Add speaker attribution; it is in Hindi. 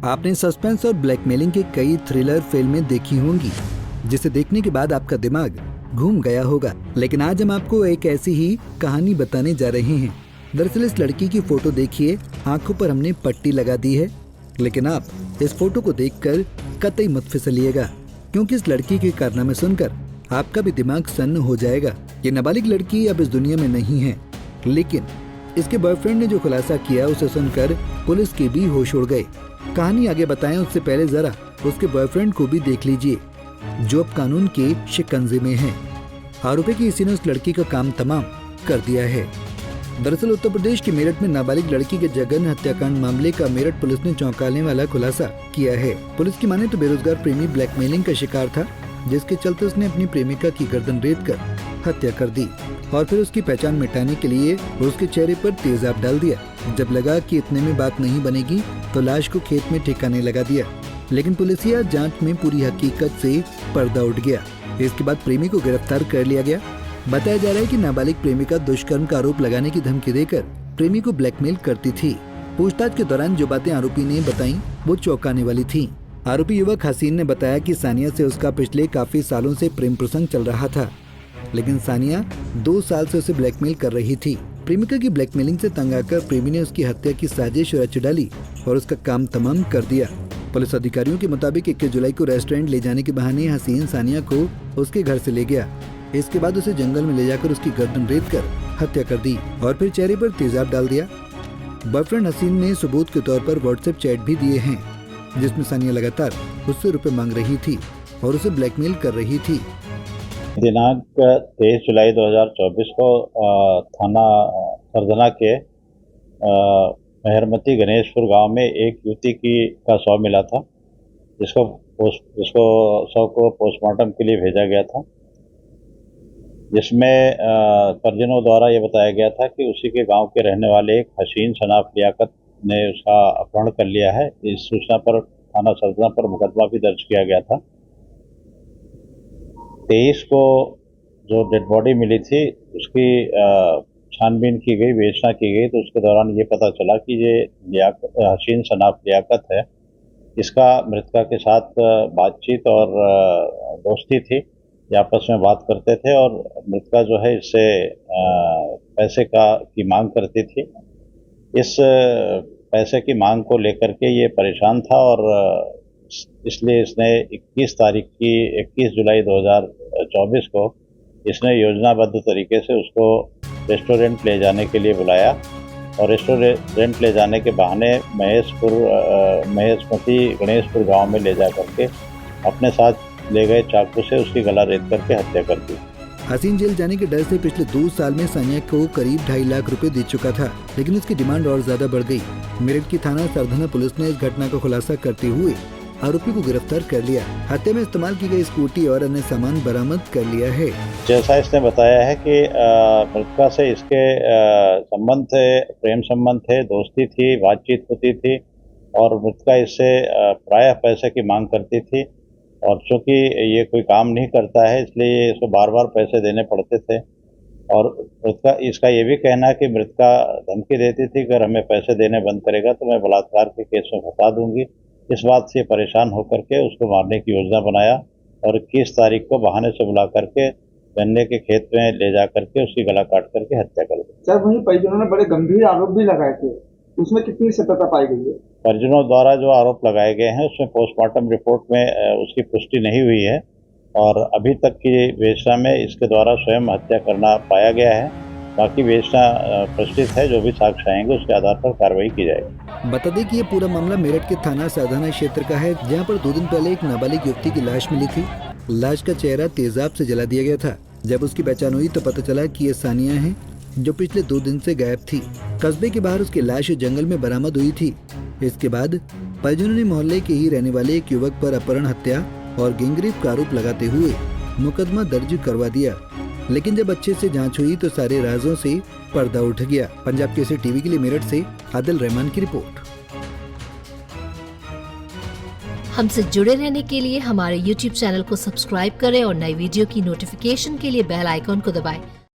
Speaker 1: आपने सस्पेंस और ब्लैकमेलिंग के कई थ्रिलर फिल्में देखी होंगी, जिसे देखने के बाद आपका दिमाग घूम गया होगा। लेकिन आज हम आपको एक ऐसी ही कहानी बताने जा रहे हैं। दरअसल इस लड़की की फोटो देखिए, आंखों पर हमने पट्टी लगा दी है। लेकिन आप इस फोटो को देखकर कतई मत फिसलिएगा, क्योंकि इस लड़की के कारनामे सुनकर आपका भी दिमाग सन्न हो जाएगा। ये नाबालिग लड़की अब इस दुनिया में नहीं है, लेकिन इसके बॉयफ्रेंड ने जो खुलासा किया उसे सुनकर पुलिस के भी होश उड़ गए। कहानी आगे बताएं उससे पहले जरा उसके बॉयफ्रेंड को भी देख लीजिए, जो अब कानून के शिकंजे में है। आरोपी की इसी ने उस लड़की का काम तमाम कर दिया है। दरअसल उत्तर प्रदेश के मेरठ में नाबालिग लड़की के जघन्य हत्याकांड मामले का मेरठ पुलिस ने चौंकाने वाला खुलासा किया है। पुलिस की माने तो बेरोजगार प्रेमी ब्लैकमेलिंग का शिकार था, जिसके चलते उसने अपनी प्रेमिका की गर्दन रेत कर हत्या कर दी और फिर उसकी पहचान मिटाने के लिए उसके चेहरे पर तेजाब डाल दिया। जब लगा कि इतने में बात नहीं बनेगी तो लाश को खेत में ठिकाने लगा दिया। लेकिन पुलिसिया जांच में पूरी हकीकत से पर्दा उठ गया। इसके बाद प्रेमी को गिरफ्तार कर लिया गया। बताया जा रहा है कि नाबालिग प्रेमिका दुष्कर्म का आरोप लगाने की धमकी देकर प्रेमी को ब्लैकमेल करती थी। पूछताछ के दौरान जो बातें आरोपी ने बताई वो चौंकाने वाली थी। आरोपी युवक हसीन ने बताया कि सानिया से उसका पिछले काफी सालों से प्रेम प्रसंग चल रहा था, लेकिन सानिया 2 साल से उसे ब्लैकमेल कर रही थी। प्रेमिका की ब्लैकमेलिंग से तंग आकर प्रेमी ने उसकी हत्या की साजिश रच डाली और उसका काम तमाम कर दिया। पुलिस अधिकारियों के मुताबिक 21 जुलाई को रेस्टोरेंट ले जाने के बहाने हसीन सानिया को उसके घर से ले गया। इसके बाद उसे जंगल में ले जाकर उसकी गर्दन रेत कर हत्या कर दी और फिर चेहरे पर तेजाब डाल दिया। बॉयफ्रेंड हसीन ने सबूत के तौर पर व्हाट्सएप चैट भी दिए हैं, जिसमें सानिया लगातार उससे रुपए मांग रही थी और उसे ब्लैकमेल कर रही थी।
Speaker 2: दिनांक 23 जुलाई 2024 को थाना सरदना के मेहरमती गणेशपुर गांव में एक युवती का शव मिला था, जिसको शव को पोस्टमार्टम के लिए भेजा गया था, जिसमें परिजनों द्वारा ये बताया गया था कि उसी के गांव के रहने वाले एक हसीन शनाफ लियाकत ने उसका अपहरण कर लिया है। इस सूचना पर थाना सरदना पर मुकदमा भी दर्ज किया गया था। 23 को जो डेड बॉडी मिली थी उसकी छानबीन की गई, विवेचना की गई, तो उसके दौरान ये पता चला कि ये हसीन शनाफ लियाकत है। इसका मृतका के साथ बातचीत और दोस्ती थी, ये आपस में बात करते थे और मृतका जो है इससे पैसे की मांग करती थी। इस पैसे की मांग को लेकर के ये परेशान था और इसलिए इसने 21 जुलाई 2024 को इसने योजनाबद्ध तरीके से उसको रेस्टोरेंट ले जाने के लिए बुलाया और रेस्टोरेंट ले जाने के बहाने महेशमती गणेशपुर गांव में ले जा करके अपने साथ ले गए चाकू से उसकी गला रेत करके हत्या कर दी।
Speaker 1: हसीन जेल जाने के डर से पिछले 2 साल में सानिया को करीब 2.5 लाख रुपए दे चुका था, लेकिन उसकी डिमांड और ज्यादा बढ़ गई। मेरठ की थाना सरदना पुलिस ने इस घटना का खुलासा करते हुए आरोपी को गिरफ्तार कर लिया। हत्या में इस्तेमाल की गई स्कूटी और अन्य सामान बरामद कर लिया है।
Speaker 2: जैसा इसने बताया है कि मृतका से इसके संबंध थे, प्रेम संबंध थे, दोस्ती थी, बातचीत होती थी और मृतका इससे प्रायः पैसे की मांग करती थी और चूँकि ये कोई काम नहीं करता है इसलिए इसको बार बार पैसे देने पड़ते थे। और इसका ये भी कहना है कि मृतका धमकी देती थी कि अगर हमें पैसे देने बंद करेगा तो मैं बलात्कार के केस में फंसा दूंगी। इस बात से परेशान होकर के उसको मारने की योजना बनाया और 21 तारीख को बहाने से बुला करके गन्ने के खेत में ले जा करके उसकी गला काट करके हत्या कर दी।
Speaker 3: सर, वहीं परिजनों ने बड़े गंभीर आरोप भी लगाए थे, उसमें कितनी सत्यता पाई गई है?
Speaker 2: परिजनों द्वारा जो आरोप लगाए गए हैं उसमें पोस्टमार्टम रिपोर्ट में उसकी पुष्टि नहीं हुई है और अभी तक की विवेचना में इसके द्वारा स्वयं हत्या करना पाया गया है। बाकी विवेचना प्रस्तुत है, जो भी साक्ष्य आएंगे उसके आधार पर कार्रवाई की जाएगी।
Speaker 1: बता दें कि ये पूरा मामला मेरठ के थाना सरदना क्षेत्र का है, जहां पर 2 दिन पहले एक नाबालिग युवती की लाश मिली थी। लाश का चेहरा तेजाब से जला दिया गया था। जब उसकी पहचान हुई तो पता चला कि ये सानिया है, जो पिछले 2 दिन से गायब थी। कस्बे के बाहर उसकी लाश जंगल में बरामद हुई थी। इसके बाद परिजनों ने मोहल्ले के ही रहने वाले एक युवक पर अपहरण, हत्या और गैंगरेप का आरोप लगाते हुए मुकदमा दर्ज करवा दिया। लेकिन जब अच्छे से जांच हुई तो सारे राजों से पर्दा उठ गया। पंजाब केसरी टीवी के लिए मेरठ से आदिल रहमान की रिपोर्ट।
Speaker 4: हमसे जुड़े रहने के लिए हमारे YouTube चैनल को सब्सक्राइब करें और नई वीडियो की नोटिफिकेशन के लिए बेल आइकॉन को दबाएं।